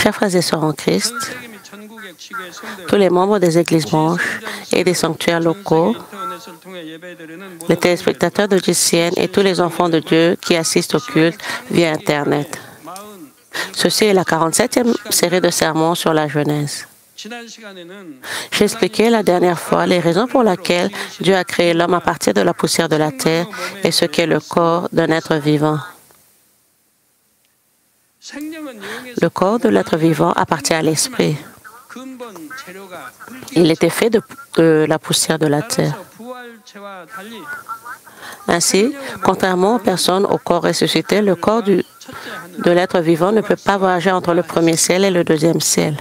Chers frères et sœurs en Christ, tous les membres des églises branches et des sanctuaires locaux, les téléspectateurs de GCN et tous les enfants de Dieu qui assistent au culte via Internet. Ceci est la 47e série de sermons sur la Genèse. J'ai expliqué la dernière fois les raisons pour lesquelles Dieu a créé l'homme à partir de la poussière de la terre et ce qu'est le corps d'un être vivant. Le corps de l'être vivant appartient à l'esprit. Il était fait de la poussière de la terre. Ainsi, contrairement aux personnes au corps ressuscité, le corps de l'être vivant ne peut pas voyager entre le premier ciel et le deuxième ciel.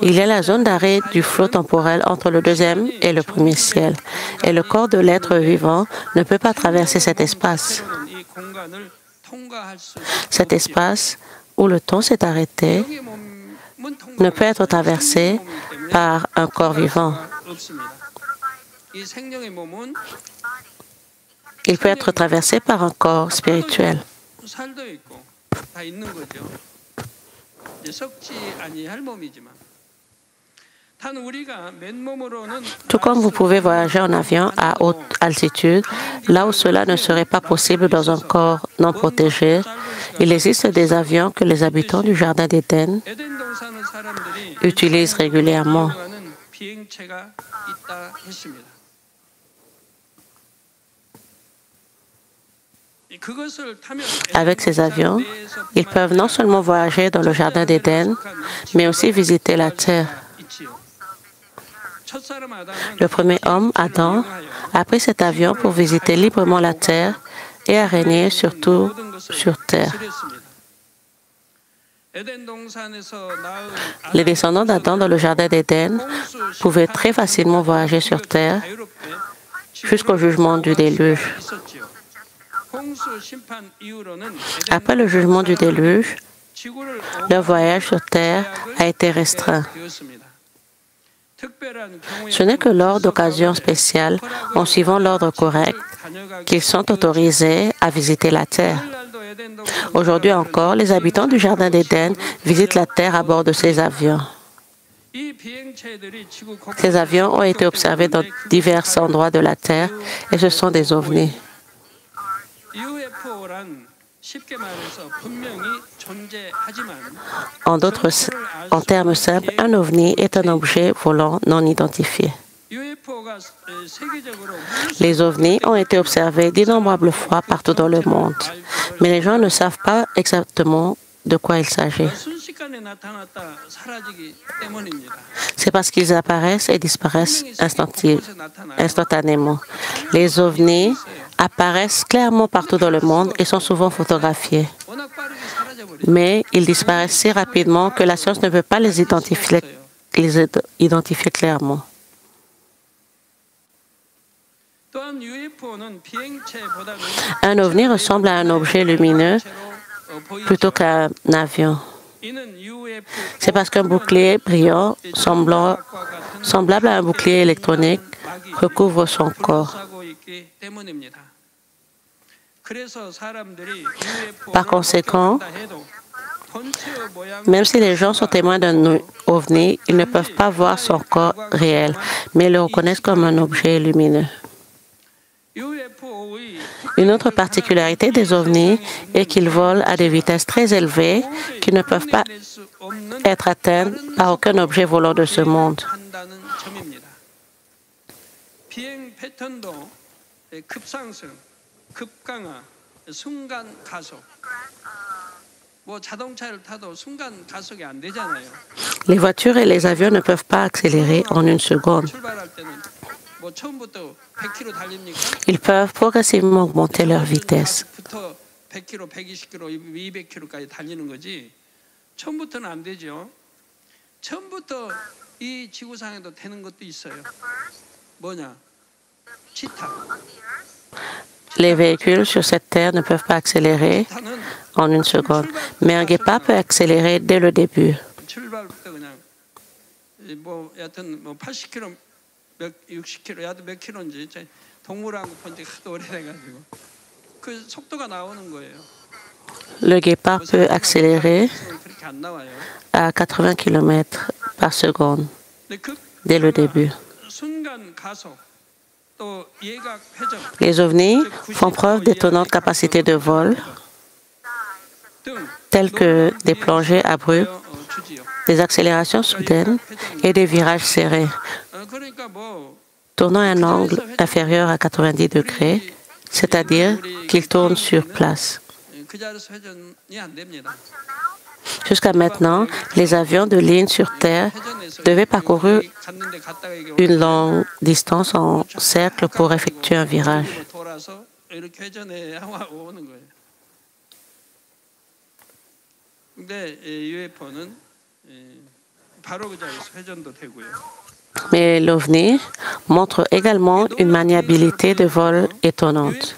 Il y a la zone d'arrêt du flot temporel entre le deuxième et le premier ciel, et le corps de l'être vivant ne peut pas traverser cet espace. Cet espace où le temps s'est arrêté ne peut être traversé par un corps vivant. Il peut être traversé par un corps spirituel. Tout comme vous pouvez voyager en avion à haute altitude, là où cela ne serait pas possible dans un corps non protégé, il existe des avions que les habitants du Jardin d'Éden utilisent régulièrement. Avec ces avions, ils peuvent non seulement voyager dans le Jardin d'Éden, mais aussi visiter la terre. Le premier homme, Adam, a pris cet avion pour visiter librement la terre et a régné surtout sur terre. Les descendants d'Adam dans le Jardin d'Éden pouvaient très facilement voyager sur terre jusqu'au jugement du déluge. Après le jugement du déluge, leur voyage sur terre a été restreint. Ce n'est que lors d'occasions spéciales, en suivant l'ordre correct, qu'ils sont autorisés à visiter la terre. Aujourd'hui encore, les habitants du Jardin d'Éden visitent la terre à bord de ces avions. Ces avions ont été observés dans divers endroits de la terre et ce sont des ovnis. En termes simples, un ovni est un objet volant non identifié. Les ovnis ont été observés d'innombrables fois partout dans le monde, mais les gens ne savent pas exactement de quoi il s'agit. C'est parce qu'ils apparaissent et disparaissent instantanément. Les ovnis apparaissent clairement partout dans le monde et sont souvent photographiés. Mais ils disparaissent si rapidement que la science ne peut pas les identifier clairement. Un ovni ressemble à un objet lumineux plutôt qu'à un avion. C'est parce qu'un bouclier brillant, semblable à un bouclier électronique, recouvre son corps. Par conséquent, même si les gens sont témoins d'un ovni, ils ne peuvent pas voir son corps réel, mais le reconnaissent comme un objet lumineux. Une autre particularité des ovnis est qu'ils volent à des vitesses très élevées qui ne peuvent pas être atteintes par aucun objet volant de ce monde. Les voitures et les avions ne peuvent pas accélérer en une seconde. Ils peuvent progressivement augmenter leur vitesse. Les véhicules sur cette terre ne peuvent pas accélérer en une seconde, mais un guépard peut accélérer dès le début. Le guépard peut accélérer à 80 km par seconde dès le début. Les ovnis font preuve d'étonnantes capacités de vol, telles que des plongées abruptes, des accélérations soudaines et des virages serrés, tournant à un angle inférieur à 90 degrés, c'est-à-dire qu'ils tournent sur place. Jusqu'à maintenant, les avions de ligne sur Terre devaient parcourir une longue distance en cercle pour effectuer un virage. Mais l'OVNI montre également une maniabilité de vol étonnante.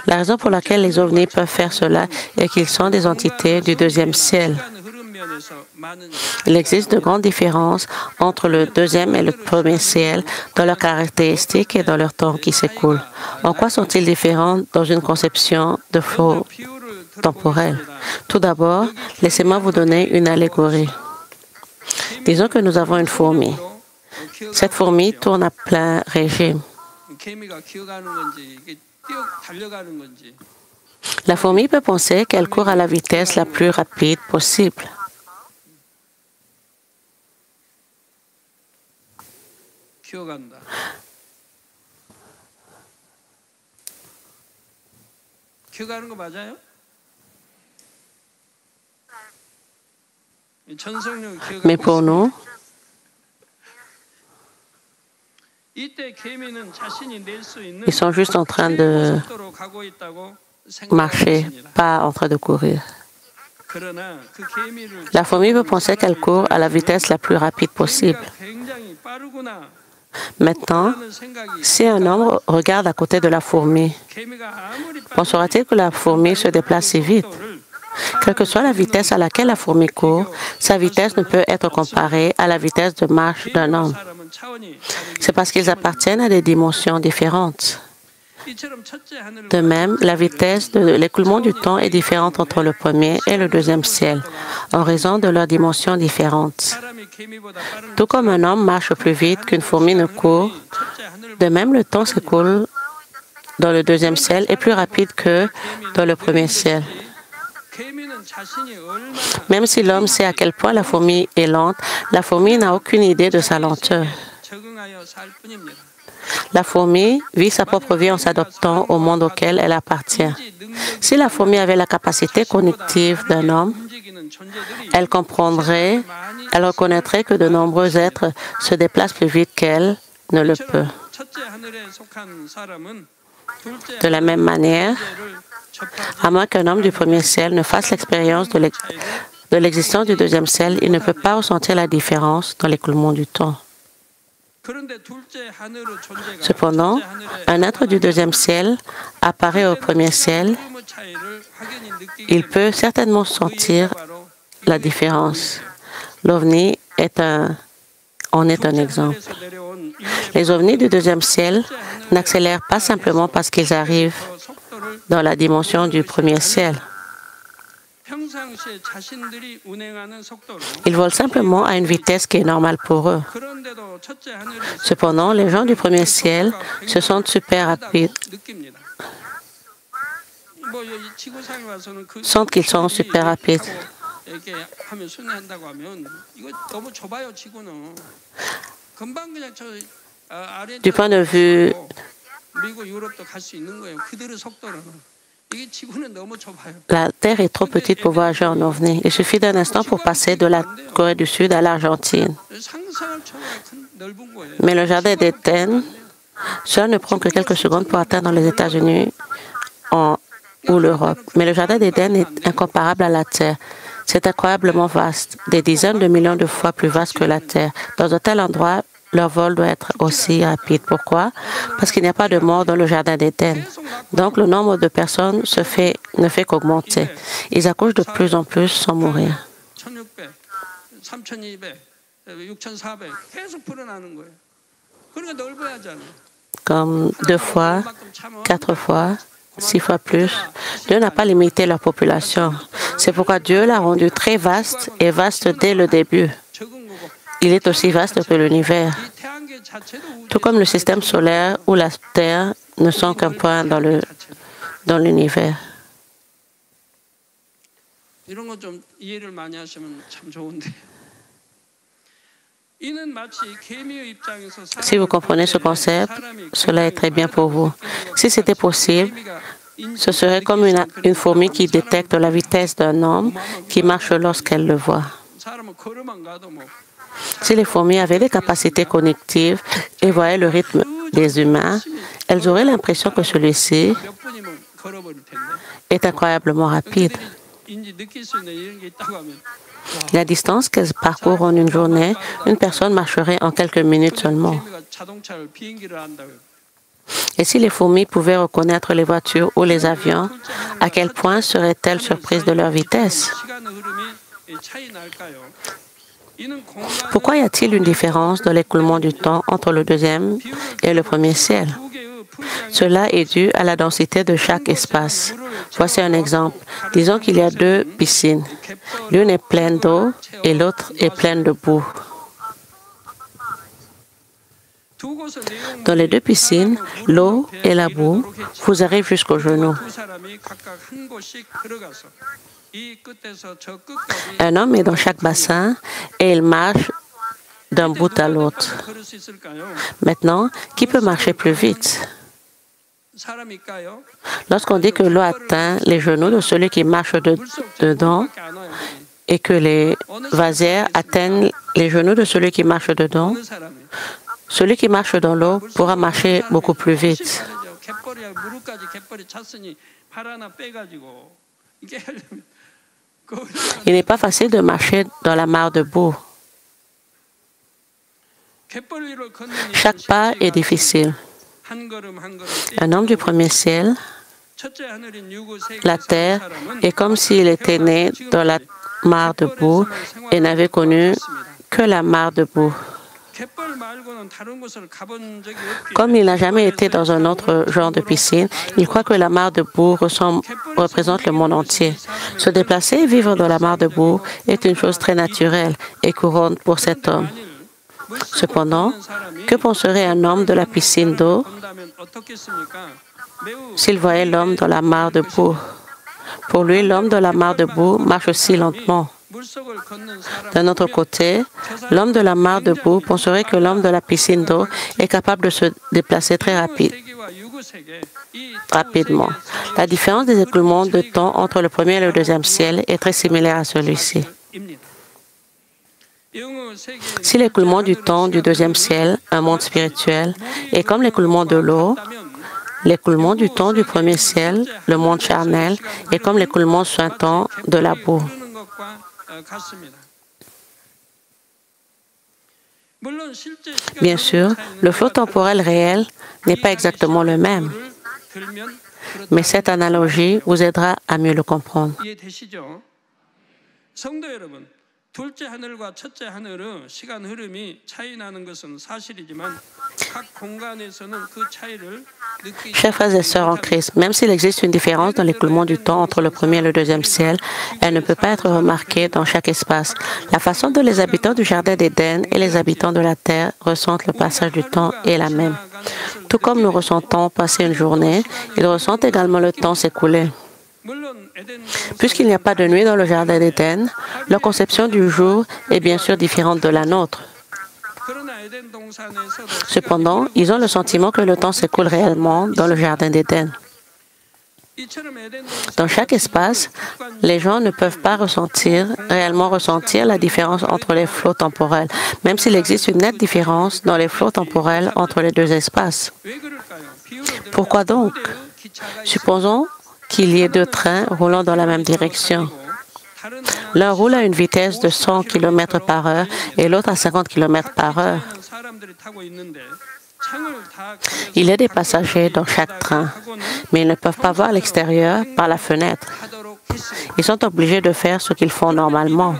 La raison pour laquelle les ovnis peuvent faire cela est qu'ils sont des entités du deuxième ciel. Il existe de grandes différences entre le deuxième et le premier ciel dans leurs caractéristiques et dans leur temps qui s'écoule. En quoi sont-ils différents dans une conception de flot temporel? Tout d'abord, laissez-moi vous donner une allégorie. Disons que nous avons une fourmi. Cette fourmi tourne à plein régime. La fourmi peut penser qu'elle court à la vitesse la plus rapide possible. Mais pour nous, ils sont juste en train de marcher, pas en train de courir. La fourmi peut penser qu'elle court à la vitesse la plus rapide possible. Maintenant, si un homme regarde à côté de la fourmi, pensera-t-il que la fourmi se déplace si vite? Quelle que soit la vitesse à laquelle la fourmi court, sa vitesse ne peut être comparée à la vitesse de marche d'un homme. C'est parce qu'ils appartiennent à des dimensions différentes. De même, la vitesse de l'écoulement du temps est différente entre le premier et le deuxième ciel, en raison de leurs dimensions différentes. Tout comme un homme marche plus vite qu'une fourmi ne court, de même le temps s'écoule dans le deuxième ciel est plus rapide que dans le premier ciel. Même si l'homme sait à quel point la fourmi est lente, la fourmi n'a aucune idée de sa lenteur. La fourmi vit sa propre vie en s'adaptant au monde auquel elle appartient. Si la fourmi avait la capacité cognitive d'un homme, elle reconnaîtrait que de nombreux êtres se déplacent plus vite qu'elle ne le peut. De la même manière, à moins qu'un homme du premier ciel ne fasse l'expérience de l'existence du deuxième ciel, il ne peut pas ressentir la différence dans l'écoulement du temps. Cependant, un être du deuxième ciel apparaît au premier ciel. Il peut certainement sentir la différence. L'OVNI en est un exemple. Les ovnis du deuxième ciel n'accélèrent pas simplement parce qu'ils arrivent dans la dimension du premier ciel. Ils volent simplement à une vitesse qui est normale pour eux. Cependant, les gens du premier ciel se sentent super rapides, sentent qu'ils sont super rapides. Du point de vue la Terre est trop petite pour voyager en OVNI. Il suffit d'un instant pour passer de la Corée du Sud à l'Argentine. Mais le jardin d'Éden, cela ne prend que quelques secondes pour atteindre les États-Unis ou l'Europe. Mais le jardin d'Éden est incomparable à la Terre. C'est incroyablement vaste, des dizaines de millions de fois plus vaste que la Terre. Dans un tel endroit, leur vol doit être aussi rapide. Pourquoi? Parce qu'il n'y a pas de mort dans le jardin d'Éden. Donc, le nombre de personnes ne fait qu'augmenter. Ils accouchent de plus en plus sans mourir. comme 2 fois, 4 fois, 6 fois plus. Dieu n'a pas limité leur population. C'est pourquoi Dieu l'a rendu très vaste et vaste dès le début. Il est aussi vaste que l'univers. Tout comme le système solaire ou la Terre ne sont qu'un point dans l'univers. Si vous comprenez ce concept, cela est très bien pour vous. Si c'était possible, ce serait comme une fourmi qui détecte la vitesse d'un homme qui marche lorsqu'elle le voit. Si les fourmis avaient des capacités cognitives et voyaient le rythme des humains, elles auraient l'impression que celui-ci est incroyablement rapide. La distance qu'elles parcourent en une journée, une personne marcherait en quelques minutes seulement. Et si les fourmis pouvaient reconnaître les voitures ou les avions, à quel point seraient-elles surprises de leur vitesse? Pourquoi y a-t-il une différence dans l'écoulement du temps entre le deuxième et le premier ciel? Cela est dû à la densité de chaque espace. Voici un exemple. Disons qu'il y a 2 piscines. L'une est pleine d'eau et l'autre est pleine de boue. Dans les 2 piscines, l'eau et la boue vous arrivent jusqu'aux genoux. Un homme est dans chaque bassin et il marche d'un bout à l'autre. Maintenant, qui peut marcher plus vite? Lorsqu'on dit que l'eau atteint les genoux de celui qui marche dedans et que les vasières atteignent les genoux de celui qui marche dedans, celui qui marche dans l'eau pourra marcher beaucoup plus vite. Il n'est pas facile de marcher dans la mare de boue. Chaque pas est difficile. Un homme du premier ciel, la terre, est comme s'il était né dans la mare de boue et n'avait connu que la mare de boue. Comme il n'a jamais été dans un autre genre de piscine, il croit que la mare de boue représente le monde entier. Se déplacer et vivre dans la mare de boue est une chose très naturelle et courante pour cet homme. Cependant, que penserait un homme de la piscine d'eau s'il voyait l'homme dans la mare de boue? Pour lui, l'homme de la mare de boue marche si lentement. D'un autre côté, l'homme de la mare de boue penserait que l'homme de la piscine d'eau est capable de se déplacer très rapidement. La différence des écoulements de temps entre le premier et le deuxième ciel est très similaire à celui-ci. Si l'écoulement du temps du deuxième ciel, un monde spirituel, est comme l'écoulement de l'eau, l'écoulement du temps du premier ciel, le monde charnel, est comme l'écoulement sur un temps de la boue. Bien sûr, le flot temporel réel n'est pas exactement le même, mais cette analogie vous aidera à mieux le comprendre. Chers frères et sœurs en Christ, même s'il existe une différence dans l'écoulement du temps entre le premier et le deuxième ciel, elle ne peut pas être remarquée dans chaque espace. La façon dont les habitants du Jardin d'Éden et les habitants de la terre ressentent le passage du temps est la même. Tout comme nous ressentons passer une journée, ils ressentent également le temps s'écouler. Puisqu'il n'y a pas de nuit dans le Jardin d'Éden, leur conception du jour est bien sûr différente de la nôtre. Cependant, ils ont le sentiment que le temps s'écoule réellement dans le Jardin d'Éden. Dans chaque espace, les gens ne peuvent pas réellement ressentir la différence entre les flots temporels, même s'il existe une nette différence dans les flots temporels entre les 2 espaces. Pourquoi donc? Supposons qu'il y ait 2 trains roulant dans la même direction. L'un roule à une vitesse de 100 km/h et l'autre à 50 km/h. Il y a des passagers dans chaque train, mais ils ne peuvent pas voir l'extérieur par la fenêtre. Ils sont obligés de faire ce qu'ils font normalement.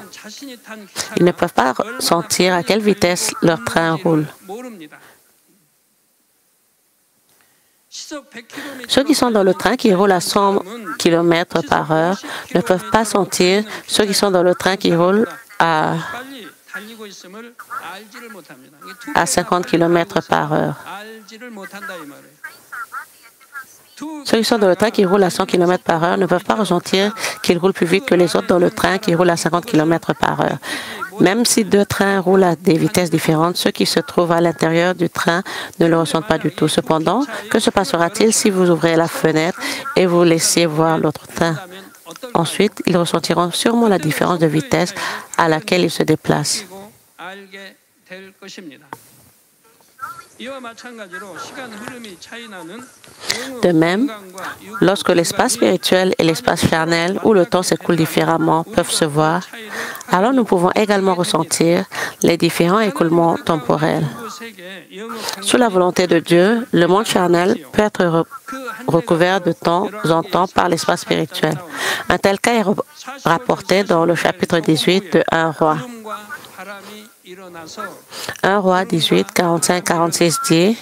Ils ne peuvent pas sentir à quelle vitesse leur train roule. Ceux qui sont dans le train qui roule à 100 km par heure ne peuvent pas sentir ceux qui sont dans le train qui roule à 50 km par heure. Ceux qui sont dans le train qui roule à 100 km par heure ne peuvent pas ressentir qu'ils roulent plus vite que les autres dans le train qui roule à 50 km par heure. Même si deux trains roulent à des vitesses différentes, ceux qui se trouvent à l'intérieur du train ne le ressentent pas du tout. Cependant, que se passera-t-il si vous ouvrez la fenêtre et vous laissez voir l'autre train? Ensuite, ils ressentiront sûrement la différence de vitesse à laquelle ils se déplacent. De même, lorsque l'espace spirituel et l'espace charnel, où le temps s'écoule différemment, peuvent se voir, alors nous pouvons également ressentir les différents écoulements temporels. Sous la volonté de Dieu, le monde charnel peut être recouvert de temps en temps par l'espace spirituel. Un tel cas est rapporté dans le chapitre 18 de 1 Roi. 1 Roi 18, 45-46 dit: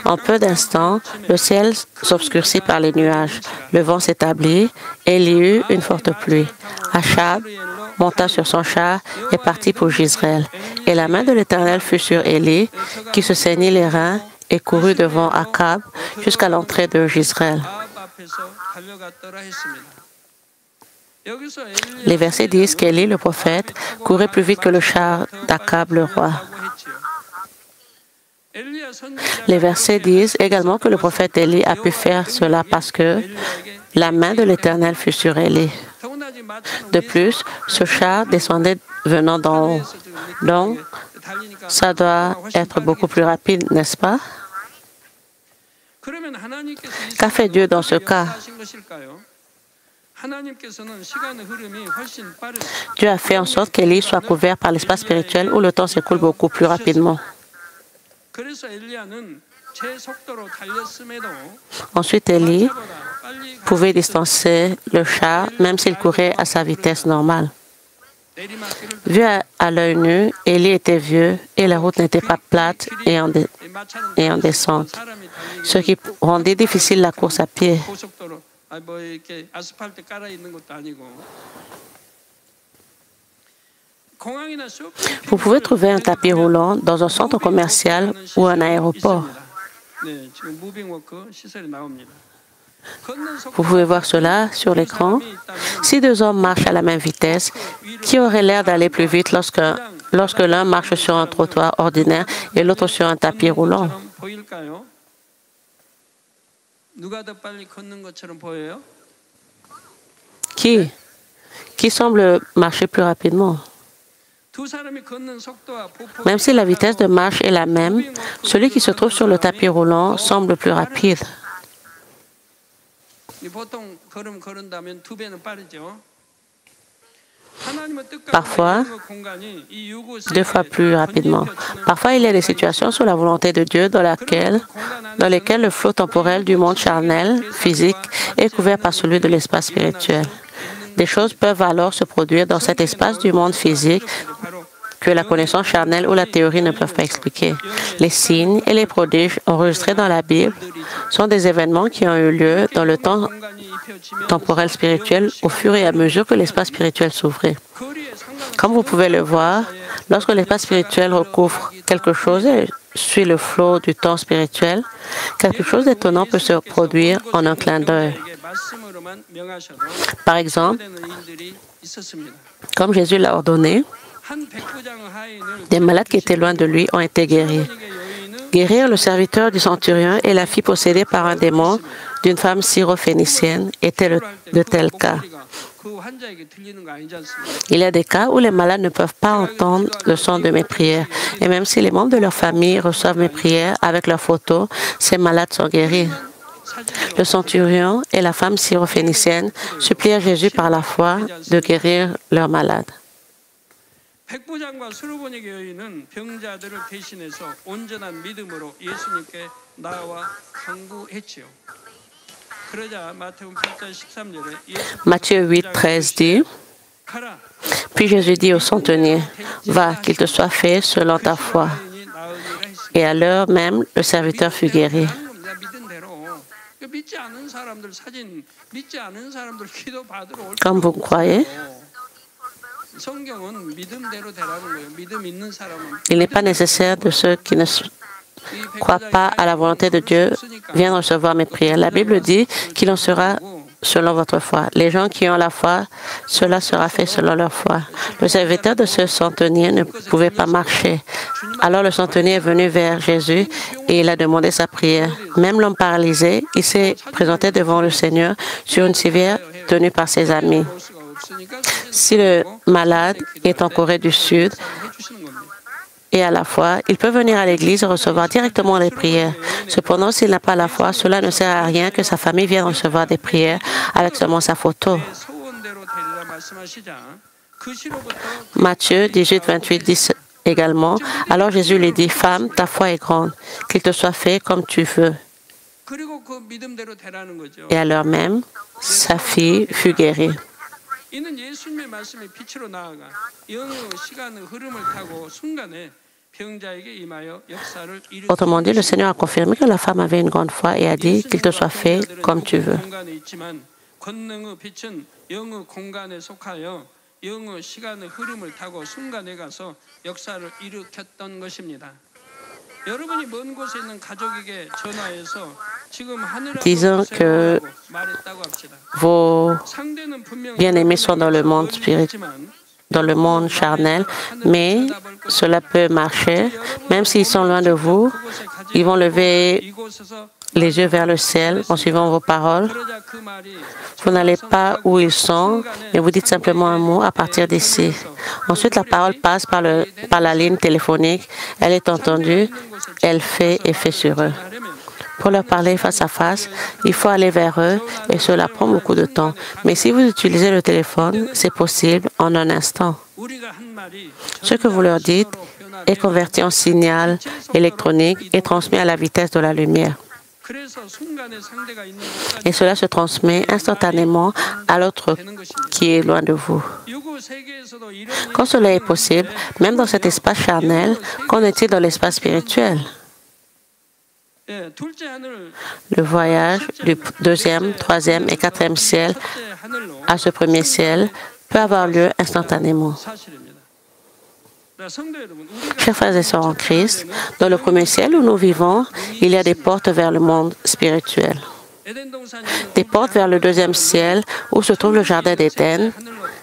en peu d'instants, le ciel s'obscurcit par les nuages, le vent s'établit, et il y eut une forte pluie. Achab monta sur son char et partit pour Jezreel. Et la main de l'Éternel fut sur Élie, qui se saignit les reins et courut devant Akab jusqu'à l'entrée de Jezreel. Les versets disent qu'Élie, le prophète, courait plus vite que le char d'Akab, le roi. Les versets disent également que le prophète Élie a pu faire cela parce que la main de l'Éternel fut sur Élie. De plus, ce char descendait venant d'en haut. Donc, ça doit être beaucoup plus rapide, n'est-ce pas? Qu'a fait Dieu dans ce cas? Dieu a fait en sorte qu'Élie soit couvert par l'espace spirituel où le temps s'écoule beaucoup plus rapidement. Ensuite, Élie pouvait distancer le char même s'il courait à sa vitesse normale. Vu à l'œil nu, Élie était vieux et la route n'était pas plate et en descente, ce qui rendait difficile la course à pied. Vous pouvez trouver un tapis roulant dans un centre commercial ou un aéroport. Vous pouvez voir cela sur l'écran. Si deux hommes marchent à la même vitesse, qui aurait l'air d'aller plus vite lorsque l'un marche sur un trottoir ordinaire et l'autre sur un tapis roulant? Qui semble marcher plus rapidement? Même si la vitesse de marche est la même, celui qui se trouve sur le tapis roulant semble plus rapide. Parfois, 2 fois plus rapidement. Parfois, il y a des situations sous la volonté de Dieu dans lesquelles le flot temporel du monde charnel, physique, est couvert par celui de l'espace spirituel. Des choses peuvent alors se produire dans cet espace du monde physique que la connaissance charnelle ou la théorie ne peuvent pas expliquer. Les signes et les prodiges enregistrés dans la Bible sont des événements qui ont eu lieu dans le temps temporel spirituel au fur et à mesure que l'espace spirituel s'ouvrait. Comme vous pouvez le voir, lorsque l'espace spirituel recouvre quelque chose et suit le flot du temps spirituel, quelque chose d'étonnant peut se produire en un clin d'œil. Par exemple, comme Jésus l'a ordonné, des malades qui étaient loin de lui ont été guéris. Guérir le serviteur du centurion et la fille possédée par un démon d'une femme syrophénicienne était de tels cas. Il y a des cas où les malades ne peuvent pas entendre le son de mes prières. Et même si les membres de leur famille reçoivent mes prières avec leurs photos, ces malades sont guéris. Le centurion et la femme syrophénicienne supplièrent Jésus par la foi de guérir leurs malades. Matthieu 8, 13 dit: puis Jésus dit au centenier: va, qu'il te soit fait selon ta foi. Et à l'heure même, le serviteur fut guéri. Comme vous croyez, il n'est pas nécessaire de ceux qui ne croient pas à la volonté de Dieu viennent recevoir mes prières. La Bible dit qu'il en sera selon votre foi. Les gens qui ont la foi, cela sera fait selon leur foi. Le serviteur de ce centenier ne pouvait pas marcher. Alors le centenier est venu vers Jésus et il a demandé sa prière. Même l'homme paralysé, il s'est présenté devant le Seigneur sur une civière tenue par ses amis. Si le malade est en Corée du Sud, et à la fois, il peut venir à l'église et recevoir directement les prières. Cependant, s'il n'a pas la foi, cela ne sert à rien que sa famille vienne recevoir des prières avec seulement sa photo. Matthieu 18, 28 dit également, « Alors Jésus lui dit, « Femme, ta foi est grande, qu'il te soit fait comme tu veux. » Et à l'heure même, sa fille fut guérie. Autrement dit, le Seigneur a confirmé que la femme avait une grande foi et a dit qu'il te soit fait comme tu veux. Disons que vos bien-aimés sont dans le monde spirituel, dans le monde charnel, mais cela peut marcher. Même s'ils sont loin de vous, ils vont lever les yeux vers le ciel en suivant vos paroles. Vous n'allez pas où ils sont, mais vous dites simplement un mot à partir d'ici. Ensuite, la parole passe par la ligne téléphonique. Elle est entendue, elle fait effet sur eux. Pour leur parler face à face, il faut aller vers eux et cela prend beaucoup de temps. Mais si vous utilisez le téléphone, c'est possible en un instant. Ce que vous leur dites est converti en signal électronique et transmis à la vitesse de la lumière. Et cela se transmet instantanément à l'autre qui est loin de vous. Quand cela est possible, même dans cet espace charnel, qu'en est-il dans l'espace spirituel? Le voyage du deuxième, troisième et quatrième ciel à ce premier ciel peut avoir lieu instantanément. Chers frères et sœurs en Christ, dans le premier ciel où nous vivons, il y a des portes vers le monde spirituel. Des portes vers le deuxième ciel où se trouve le jardin d'Éden,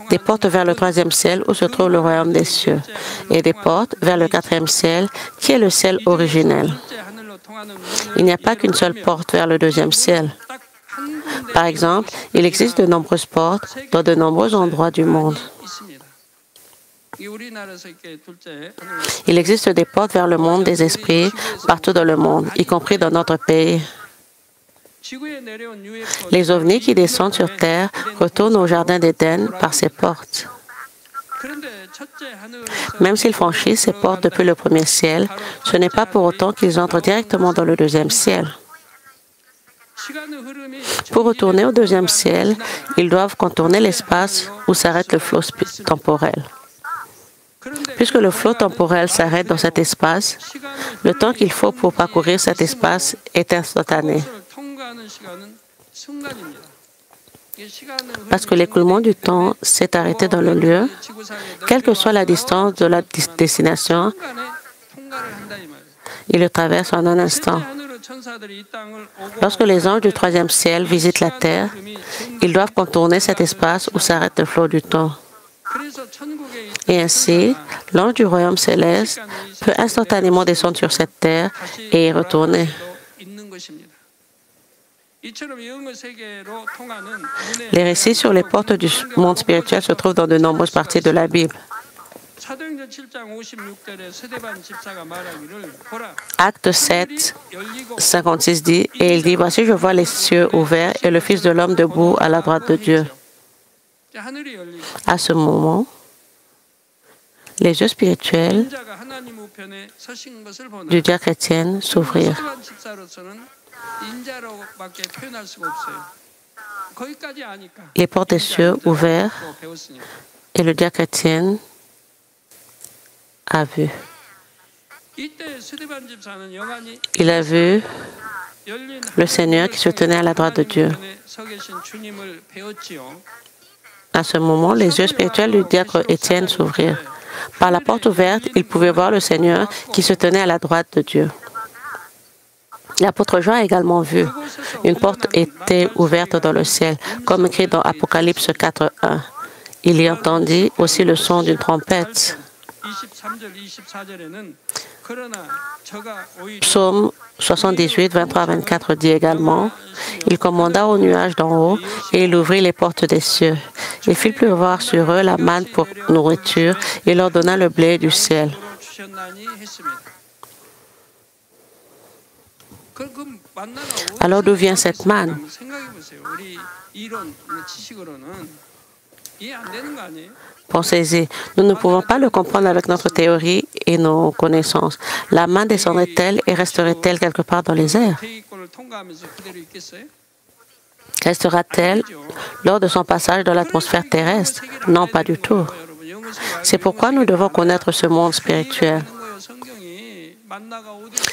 des portes vers le troisième ciel où se trouve le royaume des cieux, et des portes vers le quatrième ciel qui est le ciel originel. Il n'y a pas qu'une seule porte vers le deuxième ciel. Par exemple, il existe de nombreuses portes dans de nombreux endroits du monde. Il existe des portes vers le monde des esprits partout dans le monde, y compris dans notre pays. Les ovnis qui descendent sur Terre retournent au jardin d'Éden par ces portes. Même s'ils franchissent ces portes depuis le premier ciel, ce n'est pas pour autant qu'ils entrent directement dans le deuxième ciel. Pour retourner au deuxième ciel, ils doivent contourner l'espace où s'arrête le flot temporel. Puisque le flot temporel s'arrête dans cet espace, le temps qu'il faut pour parcourir cet espace est instantané. Parce que l'écoulement du temps s'est arrêté dans le lieu, quelle que soit la distance de la destination, il le traverse en un instant. Lorsque les anges du troisième ciel visitent la terre, ils doivent contourner cet espace où s'arrête le flot du temps. Et ainsi, l'ange du royaume céleste peut instantanément descendre sur cette terre et y retourner. Les récits sur les portes du monde spirituel se trouvent dans de nombreuses parties de la Bible. Acte 7, 56 dit, et il dit, « Voici, je vois les cieux ouverts et le Fils de l'homme debout à la droite de Dieu. » À ce moment, les yeux spirituels du diacre Étienne s'ouvrirent. Les portes des cieux ouverts et le diacre Étienne a vu. Il a vu le Seigneur qui se tenait à la droite de Dieu. À ce moment, les yeux spirituels du diacre Étienne s'ouvrirent. Par la porte ouverte, il pouvait voir le Seigneur qui se tenait à la droite de Dieu. L'apôtre Jean a également vu. Une porte était ouverte dans le ciel, comme écrit dans Apocalypse 4:1. Il y entendit aussi le son d'une trompette. Psaume 78, 23-24 dit également, « Il commanda aux nuages d'en haut et il ouvrit les portes des cieux. Il fit pleuvoir sur eux la manne pour nourriture et leur donna le blé du ciel. » Alors d'où vient cette manne? Pensez-y, nous ne pouvons pas le comprendre avec notre théorie et nos connaissances. La manne descendrait-elle et resterait-elle quelque part dans les airs? Restera-t-elle lors de son passage dans l'atmosphère terrestre? Non, pas du tout. C'est pourquoi nous devons connaître ce monde spirituel.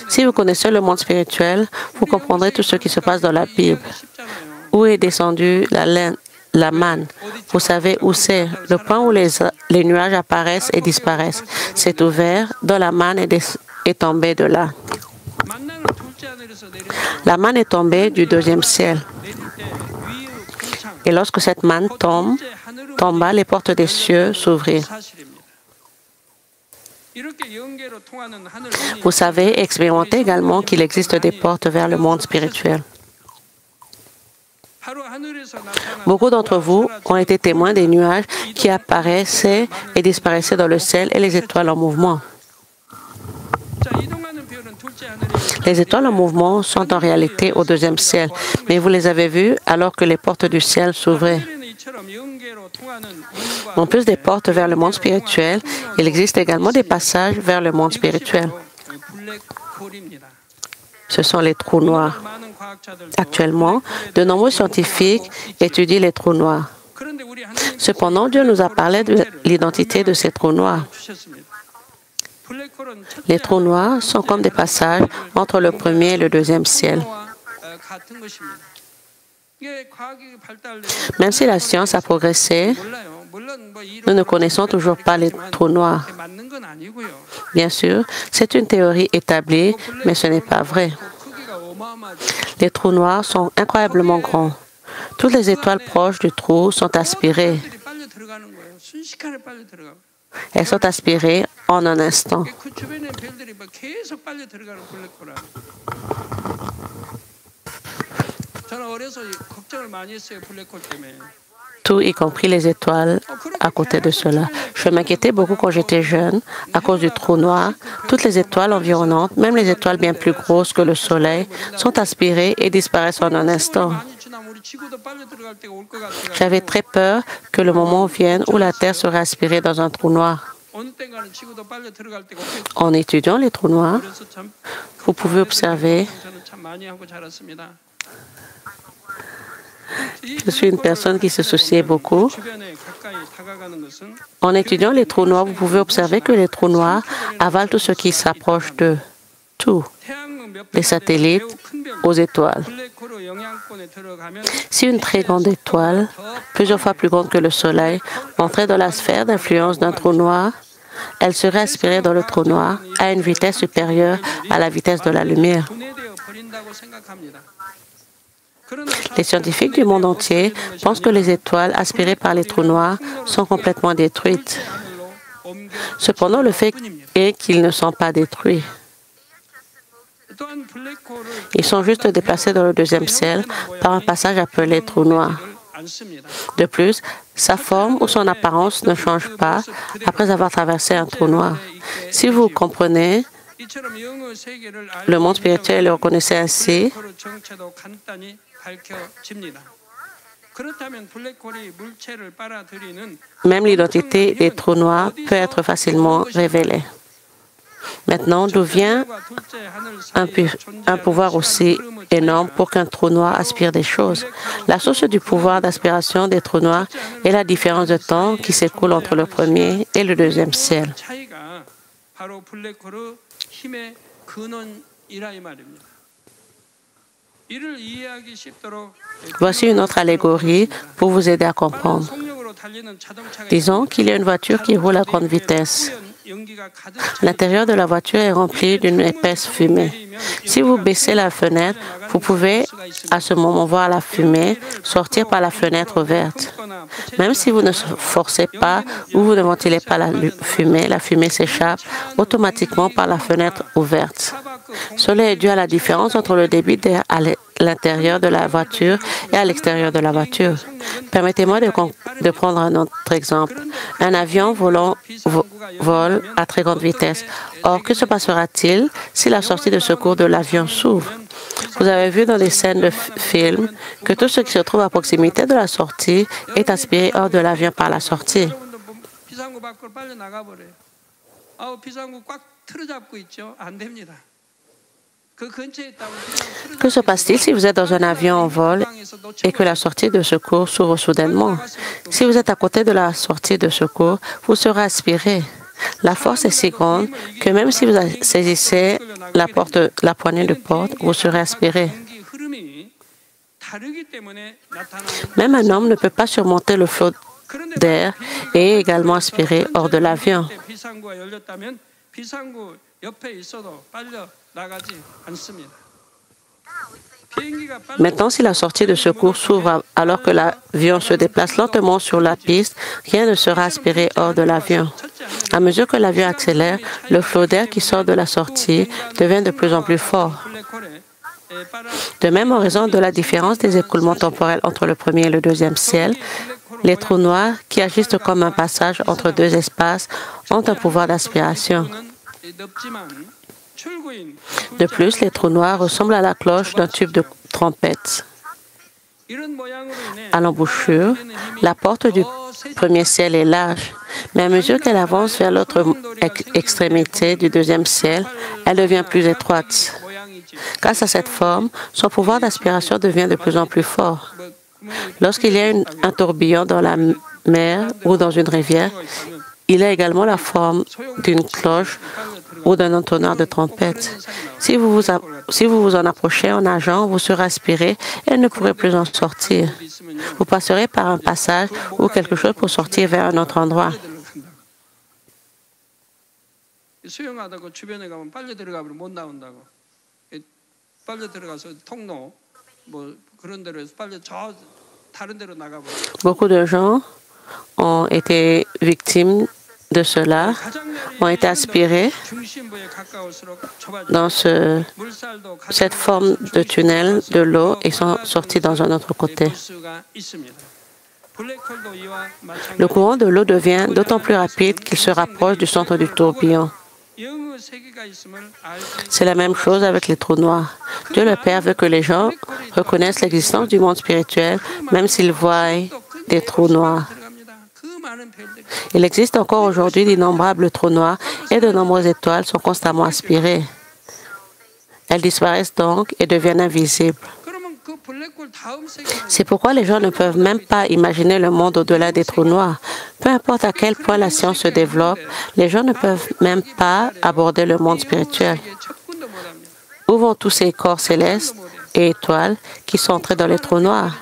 Si vous connaissez le monde spirituel, vous comprendrez tout ce qui se passe dans la Bible. Où est descendue la manne? Vous savez où c'est? Le point où les nuages apparaissent et disparaissent. C'est ouvert, dont la manne est tombée de là. La manne est tombée du deuxième ciel. Et lorsque cette manne tomba, les portes des cieux s'ouvrirent. Vous savez, expérimentez également qu'il existe des portes vers le monde spirituel. Beaucoup d'entre vous ont été témoins des nuages qui apparaissaient et disparaissaient dans le ciel et les étoiles en mouvement. Les étoiles en mouvement sont en réalité au deuxième ciel, mais vous les avez vues alors que les portes du ciel s'ouvraient. En plus des portes vers le monde spirituel, il existe également des passages vers le monde spirituel. Ce sont les trous noirs. Actuellement, de nombreux scientifiques étudient les trous noirs. Cependant, Dieu nous a parlé de l'identité de ces trous noirs. Les trous noirs sont comme des passages entre le premier et le deuxième ciel. Même si la science a progressé, nous ne connaissons toujours pas les trous noirs. Bien sûr, c'est une théorie établie, mais ce n'est pas vrai. Les trous noirs sont incroyablement grands. Toutes les étoiles proches du trou sont aspirées. Elles sont aspirées en un instant. Tout, y compris les étoiles, à côté de cela. Je m'inquiétais beaucoup quand j'étais jeune à cause du trou noir. Toutes les étoiles environnantes, même les étoiles bien plus grosses que le Soleil, sont aspirées et disparaissent en un instant. J'avais très peur que le moment vienne où la Terre serait aspirée dans un trou noir. En étudiant les trous noirs, vous pouvez observer. Je suis une personne qui se souciait beaucoup. En étudiant les trous noirs, vous pouvez observer que les trous noirs avalent tout ce qui s'approche d'eux. Tout. Les satellites aux étoiles. Si une très grande étoile, plusieurs fois plus grande que le Soleil, entrait dans la sphère d'influence d'un trou noir, elle serait aspirée dans le trou noir à une vitesse supérieure à la vitesse de la lumière. Les scientifiques du monde entier pensent que les étoiles aspirées par les trous noirs sont complètement détruites. Cependant, le fait est qu'ils ne sont pas détruits. Ils sont juste déplacés dans le deuxième ciel par un passage appelé trou noir. De plus, sa forme ou son apparence ne change pas après avoir traversé un trou noir. Si vous comprenez le monde spirituel et le reconnaissez ainsi, même l'identité des trous noirs peut être facilement révélée. Maintenant, d'où vient un pouvoir aussi énorme pour qu'un trou noir aspire des choses? La source du pouvoir d'aspiration des trous noirs est la différence de temps qui s'écoule entre le premier et le deuxième ciel. Voici une autre allégorie pour vous aider à comprendre. Disons qu'il y a une voiture qui roule à grande vitesse. L'intérieur de la voiture est rempli d'une épaisse fumée. Si vous baissez la fenêtre, vous pouvez à ce moment voir la fumée sortir par la fenêtre ouverte. Même si vous ne forcez pas ou vous ne ventilez pas la fumée s'échappe automatiquement par la fenêtre ouverte. Cela est dû à la différence entre le débit d'air à l'intérieur de la voiture et à l'extérieur de la voiture. Permettez-moi de prendre un autre exemple. Un avion vole à très grande vitesse. Or, que se passera-t-il si la sortie de secours de l'avion s'ouvre? Vous avez vu dans des scènes de films que tout ce qui se trouve à proximité de la sortie est aspiré hors de l'avion par la sortie. Que se passe-t-il si vous êtes dans un avion en vol et que la sortie de secours s'ouvre soudainement? Si vous êtes à côté de la sortie de secours, vous serez aspiré. La force est si grande que même si vous saisissez la poignée de porte, vous serez aspiré. Même un homme ne peut pas surmonter le flot d'air et est également aspiré hors de l'avion. Maintenant, si la sortie de secours s'ouvre alors que l'avion se déplace lentement sur la piste, rien ne sera aspiré hors de l'avion. À mesure que l'avion accélère, le flot d'air qui sort de la sortie devient de plus en plus fort. De même, en raison de la différence des écoulements temporels entre le premier et le deuxième ciel, les trous noirs, qui agissent comme un passage entre deux espaces, ont un pouvoir d'aspiration. De plus, les trous noirs ressemblent à la cloche d'un tube de trompette. À l'embouchure, la porte du premier ciel est large, mais à mesure qu'elle avance vers l'autre extrémité du deuxième ciel, elle devient plus étroite. Grâce à cette forme, son pouvoir d'aspiration devient de plus en plus fort. Lorsqu'il y a un tourbillon dans la mer ou dans une rivière, il a également la forme d'une cloche ou d'un entonnoir de trompette. Si vous vous en approchez en nageant, vous serez aspiré et ne pourrez plus en sortir. Vous passerez par un passage ou quelque chose pour sortir vers un autre endroit. Beaucoup de gens ont été victimes de cela, ont été aspirés dans cette forme de tunnel de l'eau et sont sortis dans un autre côté. Le courant de l'eau devient d'autant plus rapide qu'il se rapproche du centre du tourbillon. C'est la même chose avec les trous noirs. Dieu le Père veut que les gens reconnaissent l'existence du monde spirituel, même s'ils voient des trous noirs. Il existe encore aujourd'hui d'innombrables trous noirs et de nombreuses étoiles sont constamment aspirées. Elles disparaissent donc et deviennent invisibles. C'est pourquoi les gens ne peuvent même pas imaginer le monde au-delà des trous noirs. Peu importe à quel point la science se développe, les gens ne peuvent même pas aborder le monde spirituel. Où vont tous ces corps célestes et étoiles qui sont entrés dans les trous noirs?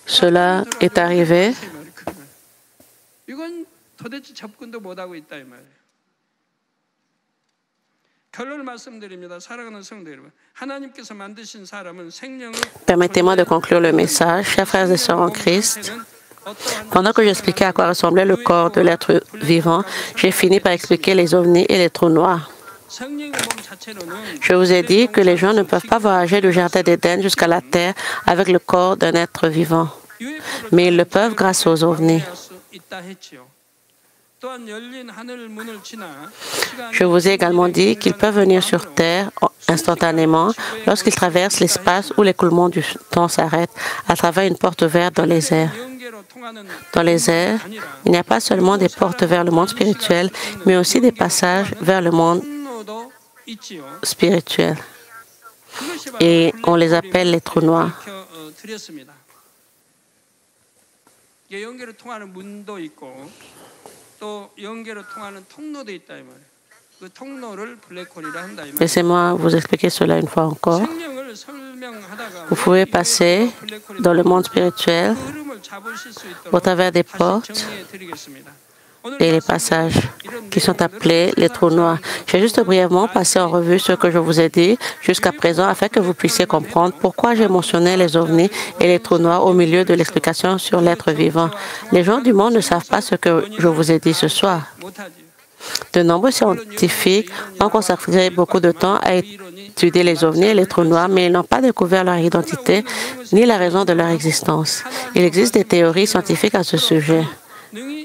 Cela est arrivé Permettez-moi de conclure le message, chers frères et sœurs en Christ. Pendant que j'expliquais à quoi ressemblait le corps de l'être vivant, j'ai fini par expliquer les ovnis et les trous noirs. Je vous ai dit que les gens ne peuvent pas voyager du jardin d'Éden jusqu'à la terre avec le corps d'un être vivant, mais ils le peuvent grâce aux ovnis. Je vous ai également dit qu'ils peuvent venir sur Terre instantanément lorsqu'ils traversent l'espace où l'écoulement du temps s'arrête à travers une porte ouverte dans les airs. Dans les airs, il n'y a pas seulement des portes vers le monde spirituel, mais aussi des passages vers le monde spirituel. Et on les appelle les trous noirs. Laissez-moi vous expliquer cela une fois encore. Vous pouvez passer dans le monde spirituel au travers des portes et les passages qui sont appelés les trous noirs. Je vais juste brièvement passer en revue ce que je vous ai dit jusqu'à présent afin que vous puissiez comprendre pourquoi j'ai mentionné les ovnis et les trous noirs au milieu de l'explication sur l'être vivant. Les gens du monde ne savent pas ce que je vous ai dit ce soir. De nombreux scientifiques ont consacré beaucoup de temps à étudier les ovnis et les trous noirs, mais ils n'ont pas découvert leur identité ni la raison de leur existence. Il existe des théories scientifiques à ce sujet,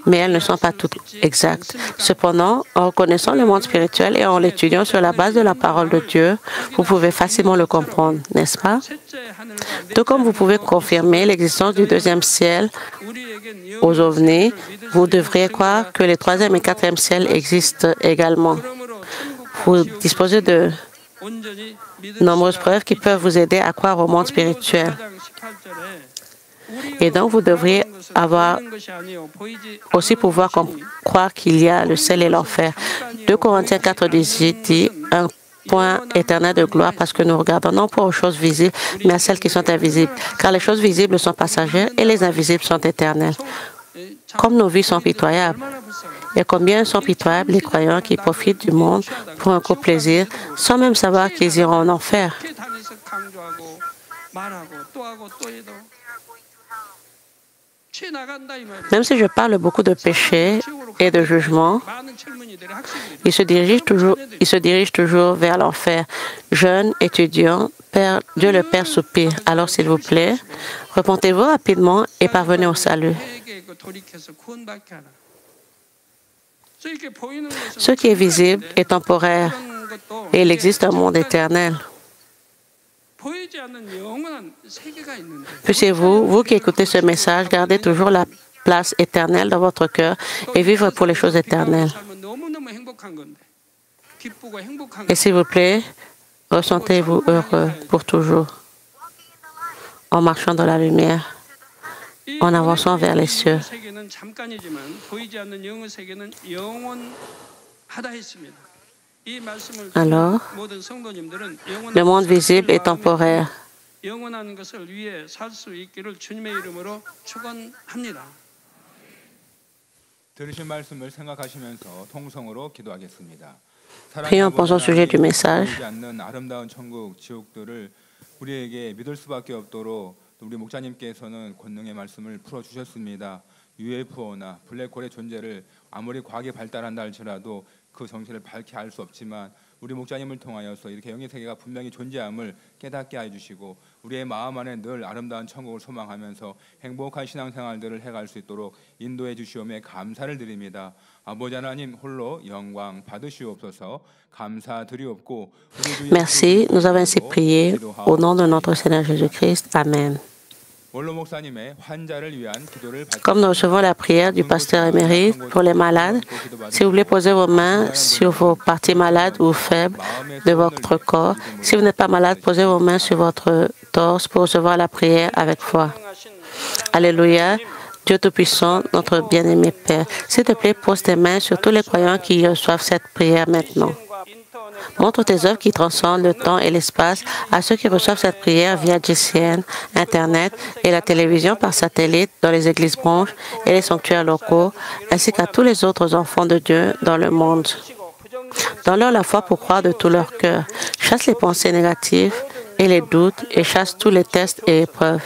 mais elles ne sont pas toutes exactes. Cependant, en reconnaissant le monde spirituel et en l'étudiant sur la base de la parole de Dieu, vous pouvez facilement le comprendre, n'est-ce pas? Tout comme vous pouvez confirmer l'existence du deuxième ciel aux ovnis, vous devriez croire que les troisième et quatrième ciels existent également. Vous disposez de nombreuses preuves qui peuvent vous aider à croire au monde spirituel. Et donc, vous devriez aussi pouvoir croire qu'il y a le ciel et l'enfer. 2 Corinthiens 4:18 dit un point éternel de gloire parce que nous regardons non pas aux choses visibles, mais à celles qui sont invisibles. Car les choses visibles sont passagères et les invisibles sont éternelles. Comme nos vies sont pitoyables. Et combien sont pitoyables les croyants qui profitent du monde pour un court plaisir sans même savoir qu'ils iront en enfer. Même si je parle beaucoup de péché et de jugement, il se dirige toujours vers l'enfer. Jeunes, étudiants, Dieu le Père soupire. Alors, s'il vous plaît, repentez-vous rapidement et parvenez au salut. Ce qui est visible est temporaire et il existe un monde éternel. Puissiez-vous, vous qui écoutez ce message, garder toujours la place éternelle dans votre cœur et vivre pour les choses éternelles. Et s'il vous plaît, ressentez-vous heureux pour toujours en marchant dans la lumière, en avançant vers les cieux. Alors, le monde visible est temporaire. Prions pour le sujet du message. 우리 목사님께서는 권능의 말씀을 풀어주셨습니다. UFO나 블랙홀의 존재를 아무리 과학이 발달한다 할지라도 그 정체를 밝히 알 수 없지만 우리 목사님을 통하여서 이렇게 영의 세계가 분명히 존재함을 깨닫게 해주시고 우리의 마음 안에 늘 아름다운 천국을 소망하면서 행복한 신앙생활들을 해갈 수 있도록 인도해 주시오매 감사를 드립니다. 아버지 하나님 홀로 영광 받으시옵소서. 감사드리옵고 Merci, nous avons ainsi prié au nom de notre Seigneur Jésus-Christ. Amen. Comme nous recevons la prière du pasteur émérite pour les malades, si vous voulez poser vos mains sur vos parties malades ou faibles de votre corps, si vous n'êtes pas malade, posez vos mains sur votre torse pour recevoir la prière avec foi. Alléluia. Dieu Tout-Puissant, notre bien-aimé Père, s'il te plaît, pose tes mains sur tous les croyants qui reçoivent cette prière maintenant. Montre tes œuvres qui transcendent le temps et l'espace à ceux qui reçoivent cette prière via GCN, Internet et la télévision par satellite dans les églises branches et les sanctuaires locaux, ainsi qu'à tous les autres enfants de Dieu dans le monde. Donne-leur la foi pour croire de tout leur cœur. Chasse les pensées négatives et les doutes et chasse tous les tests et épreuves.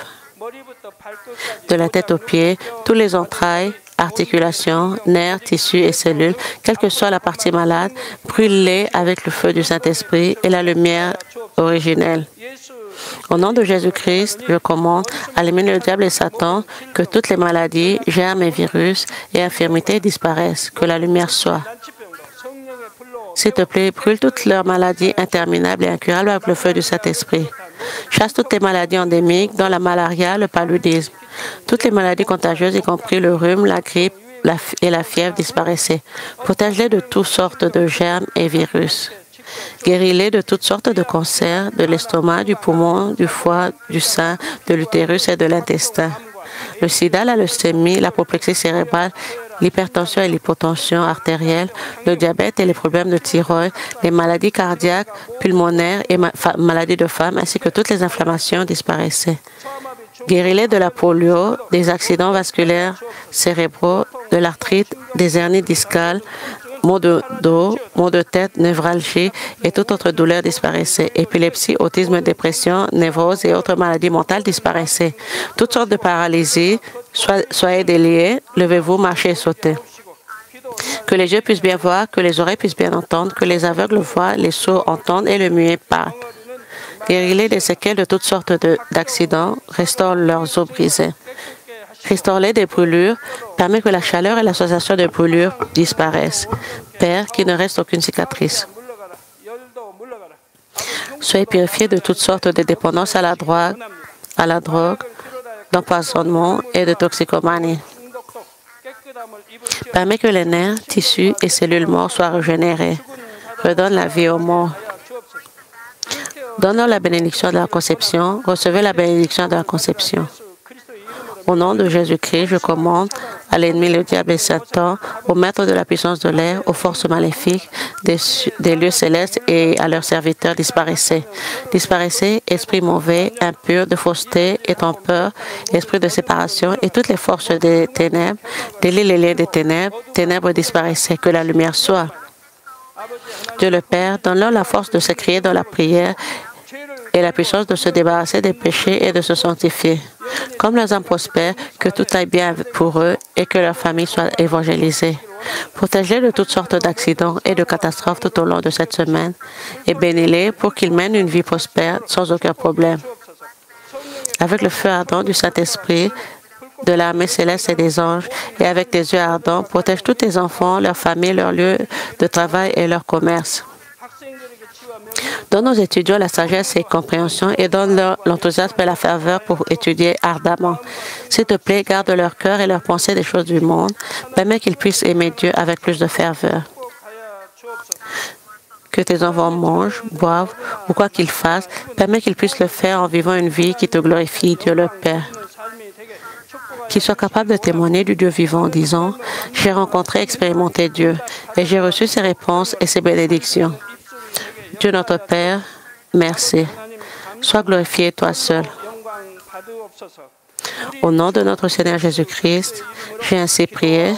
De la tête aux pieds, tous les entrailles, articulations, nerfs, tissus et cellules, quelle que soit la partie malade, brûle-les avec le feu du Saint-Esprit et la lumière originelle. Au nom de Jésus-Christ, je commande à l'ennemi le diable et Satan que toutes les maladies, germes et virus et infirmités disparaissent, que la lumière soit. S'il te plaît, brûle toutes leurs maladies interminables et incurables avec le feu du Saint-Esprit. Chasse toutes les maladies endémiques, dont la malaria, le paludisme. Toutes les maladies contagieuses, y compris le rhume, la grippe et la fièvre, disparaissaient. Protège-les de toutes sortes de germes et virus. Guéris-les de toutes sortes de cancers, de l'estomac, du poumon, du foie, du sein, de l'utérus et de l'intestin. Le sida, la leucémie, l'apoplexie cérébrale l'hypertension et l'hypotension artérielle, le diabète et les problèmes de thyroïde, les maladies cardiaques, pulmonaires et maladies de femmes, ainsi que toutes les inflammations disparaissaient. Guéris-les de la polio, des accidents vasculaires cérébraux, de l'arthrite, des hernies discales, maux de dos, maux de tête, névralgie et toute autre douleur disparaissait. Épilepsie, autisme, dépression, névrose et autres maladies mentales disparaissaient. Toutes sortes de paralysie, soyez déliés, levez-vous, marchez et sautez. Que les yeux puissent bien voir, que les oreilles puissent bien entendre, que les aveugles voient, les sourds entendent et le muet parle. Guéris-les des séquelles de toutes sortes d'accidents, restaure leurs os brisés. Restaure-les des brûlures, permet que la chaleur et l'association de brûlures disparaissent. Père, qu'il ne reste aucune cicatrice. Soyez purifiés de toutes sortes de dépendances à la drogue, d'empoisonnement et de toxicomanie. Permet que les nerfs, tissus et cellules morts soient régénérés. Redonne la vie aux morts. Donne-leur la bénédiction de la conception. Recevez la bénédiction de la conception. Au nom de Jésus-Christ, je commande à l'ennemi, le diable et Satan, au maître de la puissance de l'air, aux forces maléfiques des lieux célestes et à leurs serviteurs, disparaissez. Disparaissez, esprit mauvais, impur, de fausseté et trompeur, esprit de séparation et toutes les forces des ténèbres, délie les liens des ténèbres, ténèbres disparaissez, que la lumière soit. Dieu le Père, donne-leur la force de se crier dans la prière et la puissance de se débarrasser des péchés et de se sanctifier. Comme leurs âmes prospèrent, que tout aille bien pour eux et que leur famille soit évangélisée. Protège-les de toutes sortes d'accidents et de catastrophes tout au long de cette semaine et bénis-les pour qu'ils mènent une vie prospère sans aucun problème. Avec le feu ardent du Saint-Esprit, de l'armée céleste et des anges, et avec tes yeux ardents, protège tous tes enfants, leurs familles, leurs lieux de travail et leur commerce. Donne aux étudiants la sagesse et la compréhension et donne-leur l'enthousiasme et la ferveur pour étudier ardemment. S'il te plaît, garde leur cœur et leurs pensées des choses du monde. Permets qu'ils puissent aimer Dieu avec plus de ferveur. Que tes enfants mangent, boivent ou quoi qu'ils fassent, permets qu'ils puissent le faire en vivant une vie qui te glorifie, Dieu le Père. Qu'ils soient capables de témoigner du Dieu vivant en disant « J'ai rencontré et expérimenté Dieu et j'ai reçu ses réponses et ses bénédictions. » Dieu notre Père, merci. Sois glorifié, toi seul. Au nom de notre Seigneur Jésus-Christ, j'ai ainsi prié.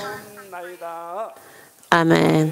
Amen.